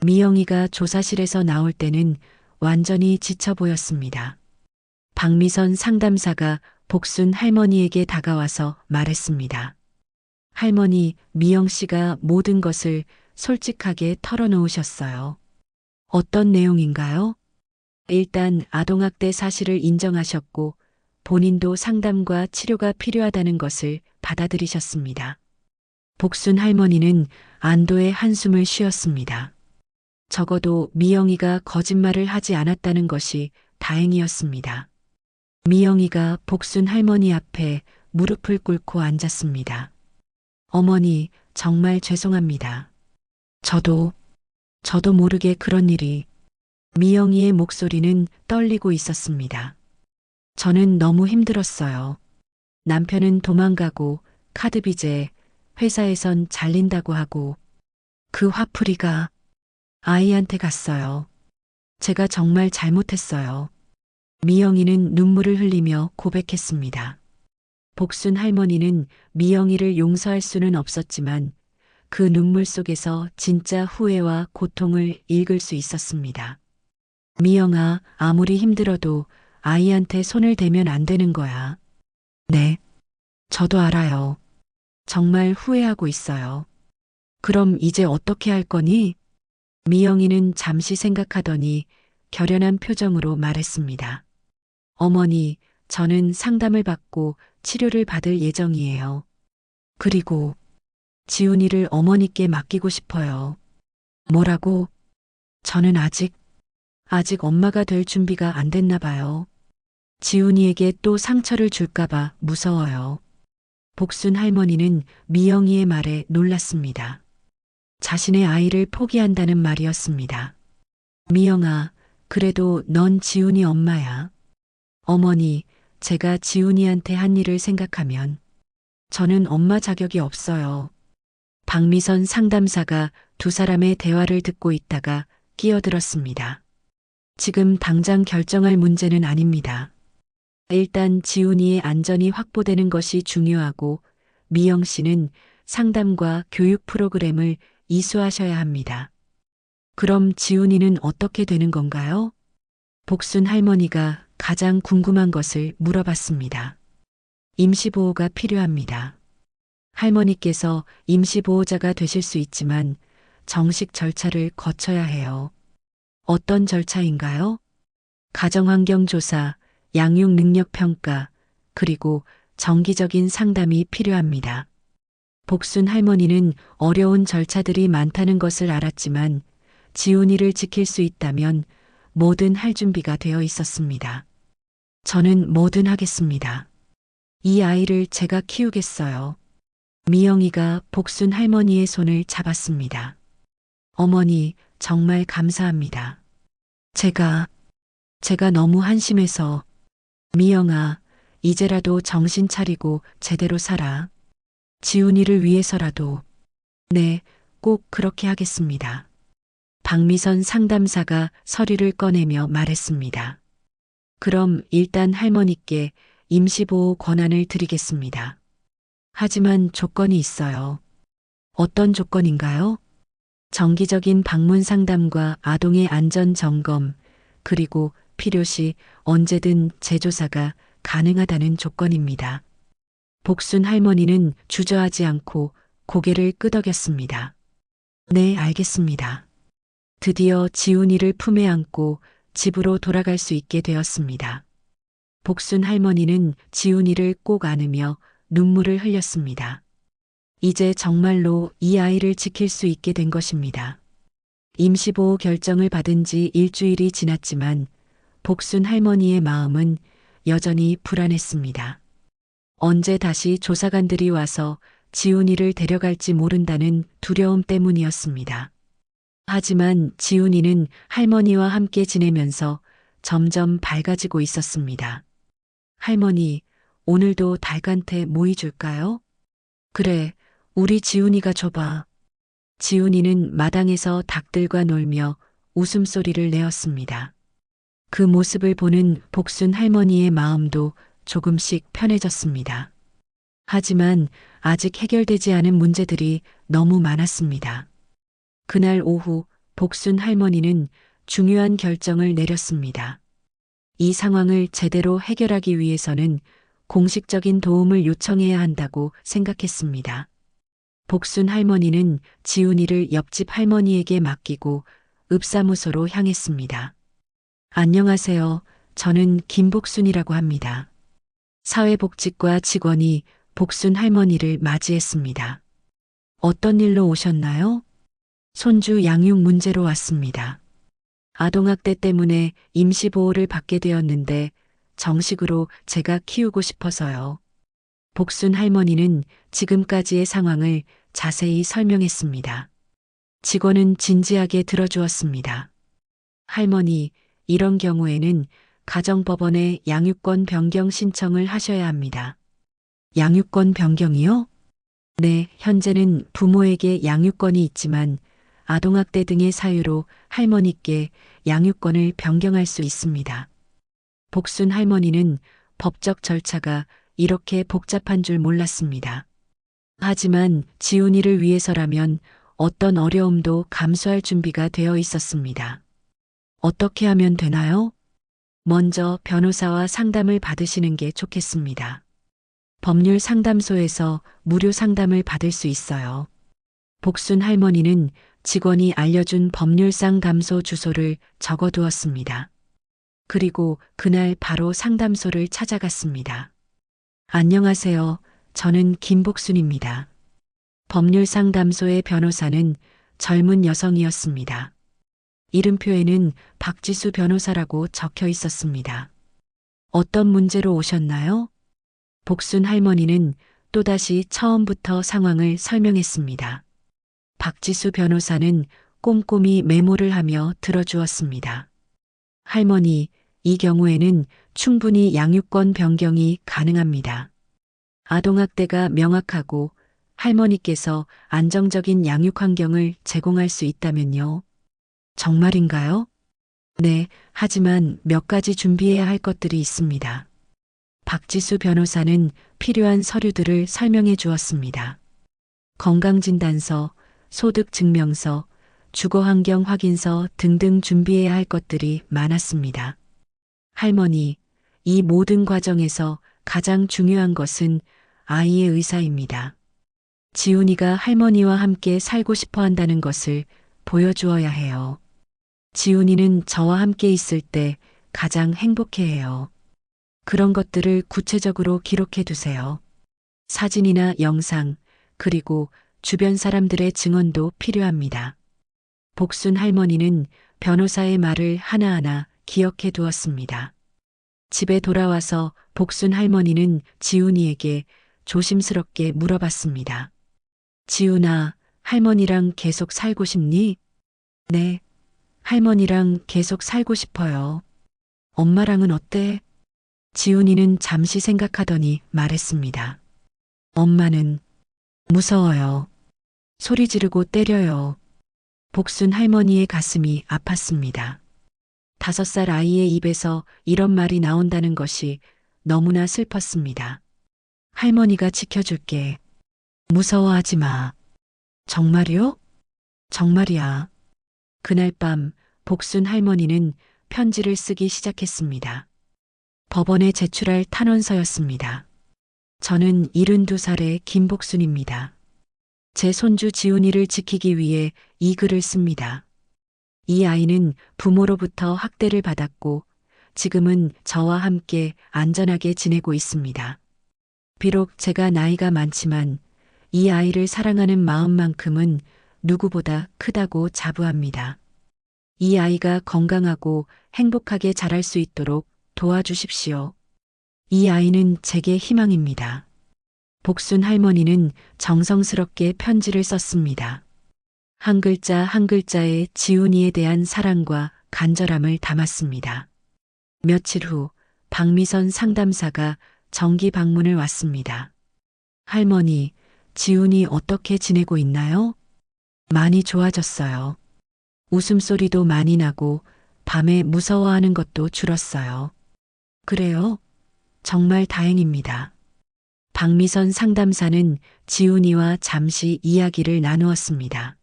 미영이가 조사실에서 나올 때는 완전히 지쳐 보였습니다. 박미선 상담사가 복순 할머니에게 다가와서 말했습니다. 할머니, 미영 씨가 모든 것을 솔직하게 털어놓으셨어요. 어떤 내용인가요? 일단 아동학대 사실을 인정하셨고 본인도 상담과 치료가 필요하다는 것을 받아들이셨습니다. 복순 할머니는 안도의 한숨을 쉬었습니다. 적어도 미영이가 거짓말을 하지 않았다는 것이 다행이었습니다. 미영이가 복순 할머니 앞에 무릎을 꿇고 앉았습니다. 어머니, 정말 죄송합니다. 저도 모르게 그런 일이. 미영이의 목소리는 떨리고 있었습니다. 저는 너무 힘들었어요. 남편은 도망가고 카드 빚에 회사에선 잘린다고 하고 그 화풀이가 아이한테 갔어요. 제가 정말 잘못했어요. 미영이는 눈물을 흘리며 고백했습니다. 복순 할머니는 미영이를 용서할 수는 없었지만 그 눈물 속에서 진짜 후회와 고통을 읽을 수 있었습니다. 미영아, 아무리 힘들어도 아이한테 손을 대면 안 되는 거야. 네, 저도 알아요. 정말 후회하고 있어요. 그럼 이제 어떻게 할 거니? 미영이는 잠시 생각하더니 결연한 표정으로 말했습니다. 어머니, 저는 상담을 받고 치료를 받을 예정이에요. 그리고 지훈이를 어머니께 맡기고 싶어요. 뭐라고? 저는 아직 엄마가 될 준비가 안 됐나 봐요. 지훈이에게 또 상처를 줄까봐 무서워요. 복순 할머니는 미영이의 말에 놀랐습니다. 자신의 아이를 포기한다는 말이었습니다. 미영아, 그래도 넌 지훈이 엄마야. 어머니, 제가 지훈이한테 한 일을 생각하면 저는 엄마 자격이 없어요. 박미선 상담사가 두 사람의 대화를 듣고 있다가 끼어들었습니다. 지금 당장 결정할 문제는 아닙니다. 일단 지훈이의 안전이 확보되는 것이 중요하고 미영 씨는 상담과 교육 프로그램을 이수하셔야 합니다. 그럼 지훈이는 어떻게 되는 건가요? 복순 할머니가 가장 궁금한 것을 물어봤습니다. 임시보호가 필요합니다. 할머니께서 임시보호자가 되실 수 있지만 정식 절차를 거쳐야 해요. 어떤 절차인가요? 가정환경조사, 양육능력평가, 그리고 정기적인 상담이 필요합니다. 복순 할머니는 어려운 절차들이 많다는 것을 알았지만 지훈이를 지킬 수 있다면 뭐든 할 준비가 되어 있었습니다. 저는 뭐든 하겠습니다. 이 아이를 제가 키우겠어요. 미영이가 복순 할머니의 손을 잡았습니다. 어머니, 정말 감사합니다. 제가 너무 한심해서. 미영아, 이제라도 정신 차리고 제대로 살아. 지훈이를 위해서라도. 네, 꼭 그렇게 하겠습니다. 박미선 상담사가 서류를 꺼내며 말했습니다. 그럼 일단 할머니께 임시보호 권한을 드리겠습니다. 하지만 조건이 있어요. 어떤 조건인가요? 정기적인 방문 상담과 아동의 안전 점검, 그리고 필요시 언제든 재조사가 가능하다는 조건입니다. 복순 할머니는 주저하지 않고 고개를 끄덕였습니다. 네, 알겠습니다. 드디어 지훈이를 품에 안고 집으로 돌아갈 수 있게 되었습니다. 복순 할머니는 지훈이를 꼭 안으며 눈물을 흘렸습니다. 이제 정말로 이 아이를 지킬 수 있게 된 것입니다. 임시보호 결정을 받은 지 일주일이 지났지만 복순 할머니의 마음은 여전히 불안했습니다. 언제 다시 조사관들이 와서 지훈이를 데려갈지 모른다는 두려움 때문이었습니다. 하지만 지훈이는 할머니와 함께 지내면서 점점 밝아지고 있었습니다. 할머니, 오늘도 닭한테 모이 줄까요? 그래, 우리 지훈이가 줘봐. 지훈이는 마당에서 닭들과 놀며 웃음소리를 내었습니다. 그 모습을 보는 복순 할머니의 마음도 조금씩 편해졌습니다. 하지만 아직 해결되지 않은 문제들이 너무 많았습니다. 그날 오후 복순 할머니는 중요한 결정을 내렸습니다. 이 상황을 제대로 해결하기 위해서는 공식적인 도움을 요청해야 한다고 생각했습니다. 복순 할머니는 지훈이를 옆집 할머니에게 맡기고 읍사무소로 향했습니다. 안녕하세요. 저는 김복순이라고 합니다. 사회복지과 직원이 복순 할머니를 맞이했습니다. 어떤 일로 오셨나요? 손주 양육 문제로 왔습니다. 아동학대 때문에 임시보호를 받게 되었는데 정식으로 제가 키우고 싶어서요. 복순 할머니는 지금까지의 상황을 자세히 설명했습니다. 직원은 진지하게 들어주었습니다. 할머니, 이런 경우에는 가정법원에 양육권 변경 신청을 하셔야 합니다. 양육권 변경이요? 네, 현재는 부모에게 양육권이 있지만 아동학대 등의 사유로 할머니께 양육권을 변경할 수 있습니다. 복순 할머니는 법적 절차가 이렇게 복잡한 줄 몰랐습니다. 하지만 지훈이를 위해서라면 어떤 어려움도 감수할 준비가 되어 있었습니다. 어떻게 하면 되나요? 먼저 변호사와 상담을 받으시는 게 좋겠습니다. 법률 상담소에서 무료 상담을 받을 수 있어요. 복순 할머니는 직원이 알려준 법률 상담소 주소를 적어두었습니다. 그리고 그날 바로 상담소를 찾아갔습니다. 안녕하세요. 저는 김복순입니다. 법률 상담소의 변호사는 젊은 여성이었습니다. 이름표에는 박지수 변호사라고 적혀 있었습니다. 어떤 문제로 오셨나요? 복순 할머니는 또다시 처음부터 상황을 설명했습니다. 박지수 변호사는 꼼꼼히 메모를 하며 들어주었습니다. 할머니, 이 경우에는 충분히 양육권 변경이 가능합니다. 아동학대가 명확하고 할머니께서 안정적인 양육 환경을 제공할 수 있다면요. 정말인가요? 네, 하지만 몇 가지 준비해야 할 것들이 있습니다. 박지수 변호사는 필요한 서류들을 설명해 주었습니다. 건강진단서, 소득증명서, 주거환경 확인서 등등 준비해야 할 것들이 많았습니다. 할머니, 이 모든 과정에서 가장 중요한 것은 아이의 의사입니다. 지훈이가 할머니와 함께 살고 싶어 한다는 것을 보여주어야 해요. 지훈이는 저와 함께 있을 때 가장 행복해해요. 그런 것들을 구체적으로 기록해 두세요. 사진이나 영상, 그리고 주변 사람들의 증언도 필요합니다. 복순 할머니는 변호사의 말을 하나하나 기억해 두었습니다. 집에 돌아와서 복순 할머니는 지훈이에게 조심스럽게 물어봤습니다. 지훈아, 할머니랑 계속 살고 싶니? 네, 할머니랑 계속 살고 싶어요. 엄마랑은 어때? 지훈이는 잠시 생각하더니 말했습니다. 엄마는 무서워요. 소리 지르고 때려요. 복순 할머니의 가슴이 아팠습니다. 5살 아이의 입에서 이런 말이 나온다는 것이 너무나 슬펐습니다. 할머니가 지켜줄게. 무서워하지 마. 정말이요? 정말이야. 그날 밤 복순 할머니는 편지를 쓰기 시작했습니다. 법원에 제출할 탄원서였습니다. 저는 72살의 김복순입니다. 제 손주 지훈이를 지키기 위해 이 글을 씁니다. 이 아이는 부모로부터 학대를 받았고 지금은 저와 함께 안전하게 지내고 있습니다. 비록 제가 나이가 많지만 이 아이를 사랑하는 마음만큼은 누구보다 크다고 자부합니다. 이 아이가 건강하고 행복하게 자랄 수 있도록 도와주십시오. 이 아이는 제게 희망입니다. 복순 할머니는 정성스럽게 편지를 썼습니다. 한 글자 한 글자에 지훈이에 대한 사랑과 간절함을 담았습니다. 며칠 후 박미선 상담사가 정기 방문을 왔습니다. 할머니, 지훈이 어떻게 지내고 있나요? 많이 좋아졌어요. 웃음소리도 많이 나고 밤에 무서워하는 것도 줄었어요. 그래요? 정말 다행입니다. 박미선 상담사는 지훈이와 잠시 이야기를 나누었습니다.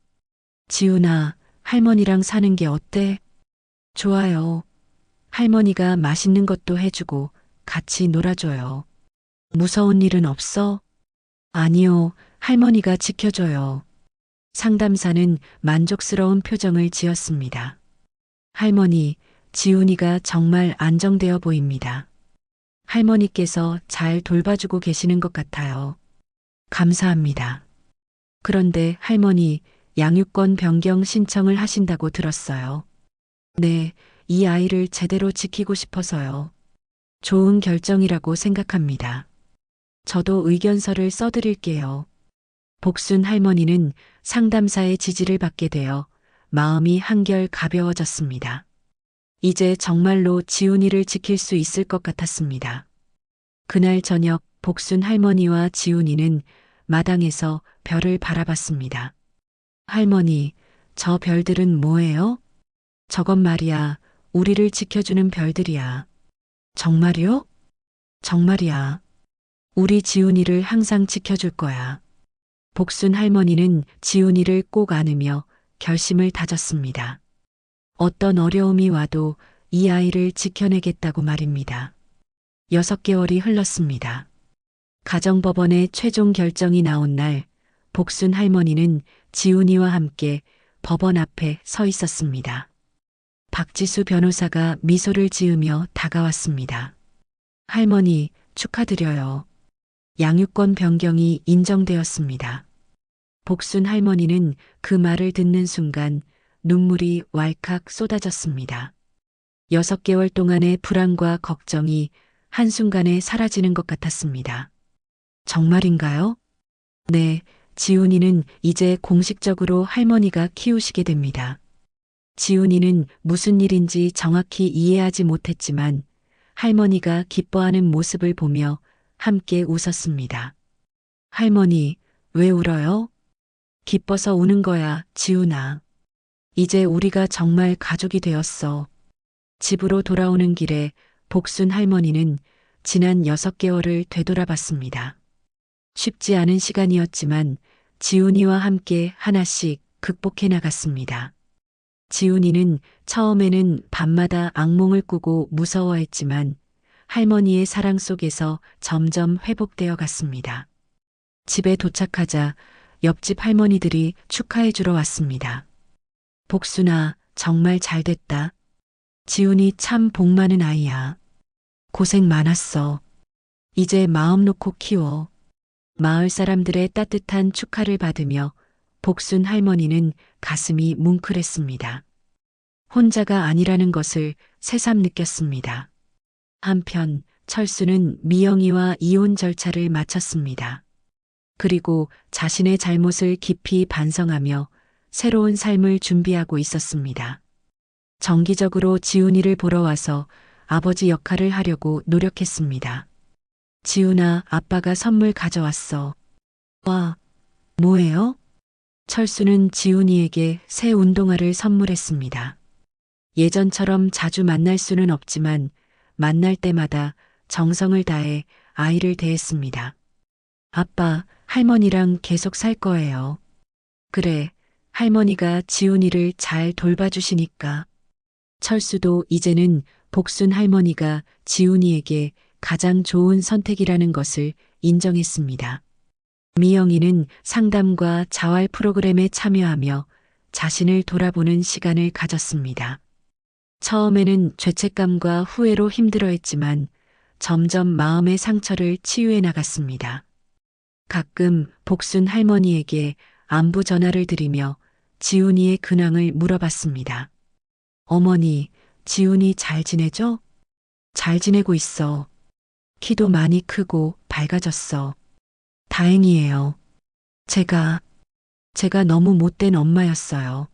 지훈아, 할머니랑 사는 게 어때? 좋아요. 할머니가 맛있는 것도 해주고 같이 놀아줘요. 무서운 일은 없어? 아니요, 할머니가 지켜줘요. 상담사는 만족스러운 표정을 지었습니다. 할머니, 지훈이가 정말 안정되어 보입니다. 할머니께서 잘 돌봐주고 계시는 것 같아요. 감사합니다. 그런데 할머니, 양육권 변경 신청을 하신다고 들었어요. 네, 이 아이를 제대로 지키고 싶어서요. 좋은 결정이라고 생각합니다. 저도 의견서를 써드릴게요. 복순 할머니는 상담사의 지지를 받게 되어 마음이 한결 가벼워졌습니다. 이제 정말로 지훈이를 지킬 수 있을 것 같았습니다. 그날 저녁 복순 할머니와 지훈이는 마당에서 별을 바라봤습니다. 할머니, 저 별들은 뭐예요? 저건 말이야, 우리를 지켜주는 별들이야. 정말요? 정말이야. 우리 지훈이를 항상 지켜줄 거야. 복순 할머니는 지훈이를 꼭 안으며 결심을 다졌습니다. 어떤 어려움이 와도 이 아이를 지켜내겠다고 말입니다. 6개월이 흘렀습니다. 가정법원의 최종 결정이 나온 날, 복순 할머니는 지훈이와 함께 법원 앞에 서 있었습니다. 박지수 변호사가 미소를 지으며 다가왔습니다. 할머니, 축하드려요. 양육권 변경이 인정되었습니다. 복순 할머니는 그 말을 듣는 순간 눈물이 왈칵 쏟아졌습니다. 6개월 동안의 불안과 걱정이 한순간에 사라지는 것 같았습니다. 정말인가요? 네, 지훈이는 이제 공식적으로 할머니가 키우시게 됩니다. 지훈이는 무슨 일인지 정확히 이해하지 못했지만 할머니가 기뻐하는 모습을 보며 함께 웃었습니다. 할머니, 왜 울어요? 기뻐서 우는 거야, 지훈아. 이제 우리가 정말 가족이 되었어. 집으로 돌아오는 길에 복순 할머니는 지난 6개월을 되돌아봤습니다. 쉽지 않은 시간이었지만 지훈이와 함께 하나씩 극복해 나갔습니다. 지훈이는 처음에는 밤마다 악몽을 꾸고 무서워했지만 할머니의 사랑 속에서 점점 회복되어 갔습니다. 집에 도착하자 옆집 할머니들이 축하해 주러 왔습니다. 복순아, 정말 잘 됐다. 지훈이 참 복 많은 아이야. 고생 많았어. 이제 마음 놓고 키워. 마을 사람들의 따뜻한 축하를 받으며 복순 할머니는 가슴이 뭉클했습니다. 혼자가 아니라는 것을 새삼 느꼈습니다. 한편 철수는 미영이와 이혼 절차를 마쳤습니다. 그리고 자신의 잘못을 깊이 반성하며 새로운 삶을 준비하고 있었습니다. 정기적으로 지훈이를 보러 와서 아버지 역할을 하려고 노력했습니다. 지훈아, 아빠가 선물 가져왔어. 와, 뭐예요? 철수는 지훈이에게 새 운동화를 선물했습니다. 예전처럼 자주 만날 수는 없지만 만날 때마다 정성을 다해 아이를 대했습니다. 아빠, 할머니랑 계속 살 거예요. 그래, 할머니가 지훈이를 잘 돌봐주시니까. 철수도 이제는 복순 할머니가 지훈이에게 가장 좋은 선택이라는 것을 인정했습니다. 미영이는 상담과 자활 프로그램에 참여하며 자신을 돌아보는 시간을 가졌습니다. 처음에는 죄책감과 후회로 힘들어했지만 점점 마음의 상처를 치유해 나갔습니다. 가끔 복순 할머니에게 안부 전화를 드리며 지훈이의 근황을 물어봤습니다. 어머니, 지훈이 잘 지내죠? 잘 지내고 있어. 키도 많이 크고 밝아졌어. 다행이에요. 제가 제가 너무 못된 엄마였어요.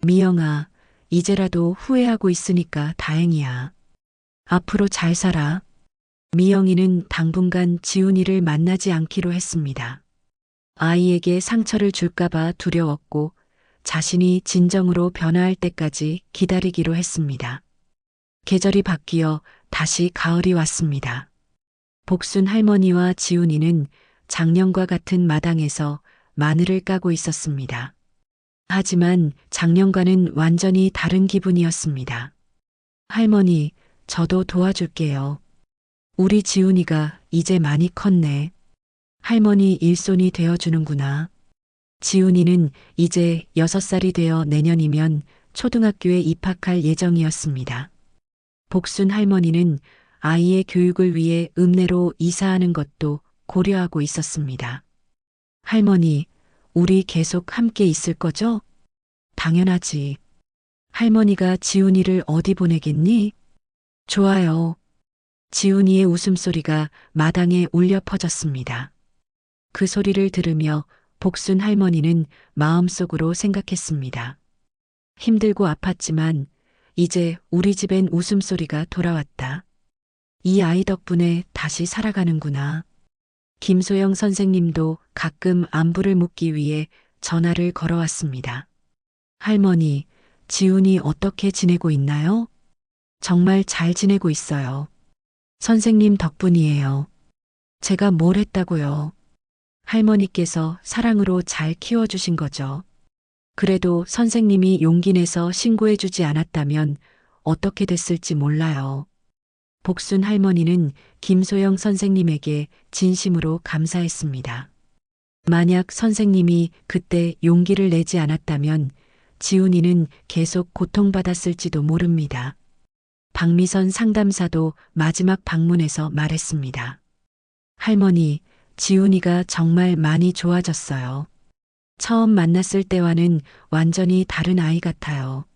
미영아, 이제라도 후회하고 있으니까 다행이야. 앞으로 잘 살아. 미영이는 당분간 지훈이를 만나지 않기로 했습니다. 아이에게 상처를 줄까봐 두려웠고 자신이 진정으로 변화할 때까지 기다리기로 했습니다. 계절이 바뀌어 다시 가을이 왔습니다. 복순 할머니와 지훈이는 작년과 같은 마당에서 마늘을 까고 있었습니다. 하지만 작년과는 완전히 다른 기분이었습니다. 할머니, 저도 도와줄게요. 우리 지훈이가 이제 많이 컸네. 할머니 일손이 되어주는구나. 지훈이는 이제 6살이 되어 내년이면 초등학교에 입학할 예정이었습니다. 복순 할머니는 아이의 교육을 위해 읍내로 이사하는 것도 고려하고 있었습니다. 할머니, 우리 계속 함께 있을 거죠? 당연하지. 할머니가 지훈이를 어디 보내겠니? 좋아요. 지훈이의 웃음소리가 마당에 울려 퍼졌습니다. 그 소리를 들으며 복순 할머니는 마음속으로 생각했습니다. 힘들고 아팠지만 이제 우리 집엔 웃음소리가 돌아왔다. 이 아이 덕분에 다시 살아가는구나. 김소영 선생님도 가끔 안부를 묻기 위해 전화를 걸어왔습니다. 할머니, 지훈이 어떻게 지내고 있나요? 정말 잘 지내고 있어요. 선생님 덕분이에요. 제가 뭘 했다고요? 할머니께서 사랑으로 잘 키워주신 거죠. 그래도 선생님이 용기 내서 신고해주지 않았다면 어떻게 됐을지 몰라요. 복순 할머니는 김소영 선생님에게 진심으로 감사했습니다. 만약 선생님이 그때 용기를 내지 않았다면 지훈이는 계속 고통받았을지도 모릅니다. 박미선 상담사도 마지막 방문에서 말했습니다. 할머니, 지훈이가 정말 많이 좋아졌어요. 처음 만났을 때와는 완전히 다른 아이 같아요.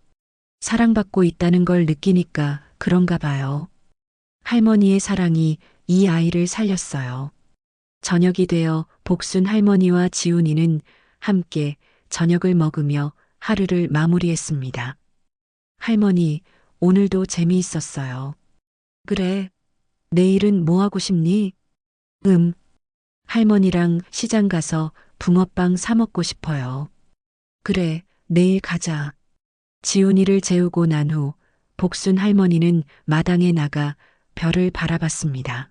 사랑받고 있다는 걸 느끼니까 그런가 봐요. 할머니의 사랑이 이 아이를 살렸어요. 저녁이 되어 복순 할머니와 지훈이는 함께 저녁을 먹으며 하루를 마무리했습니다. 할머니, 오늘도 재미있었어요. 그래. 내일은 뭐 하고 싶니? 할머니랑 시장 가서 붕어빵 사 먹고 싶어요. 그래, 내일 가자. 지훈이를 재우고 난 후 복순 할머니는 마당에 나가 별을 바라봤습니다.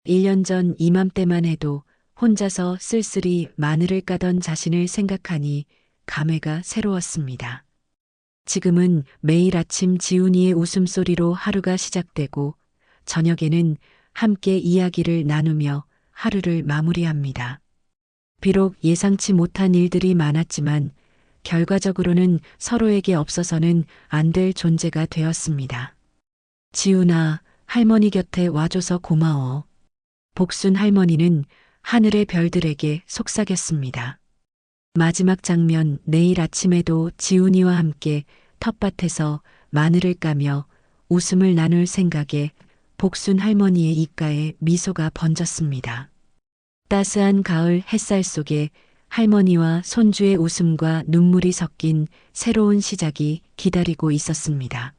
1년 전 이맘때만 해도 혼자서 쓸쓸히 마늘을 까던 자신을 생각하니 감회가 새로웠습니다. 지금은 매일 아침 지훈이의 웃음소리로 하루가 시작되고 저녁에는 함께 이야기를 나누며 하루를 마무리합니다. 비록 예상치 못한 일들이 많았지만 결과적으로는 서로에게 없어서는 안 될 존재가 되었습니다. 지훈아, 할머니 곁에 와줘서 고마워. 복순 할머니는 하늘의 별들에게 속삭였습니다. 마지막 장면, 내일 아침에도 지훈이와 함께 텃밭에서 마늘을 까며 웃음을 나눌 생각에 복순 할머니의 입가에 미소가 번졌습니다. 따스한 가을 햇살 속에 할머니와 손주의 웃음과 눈물이 섞인 새로운 시작이 기다리고 있었습니다.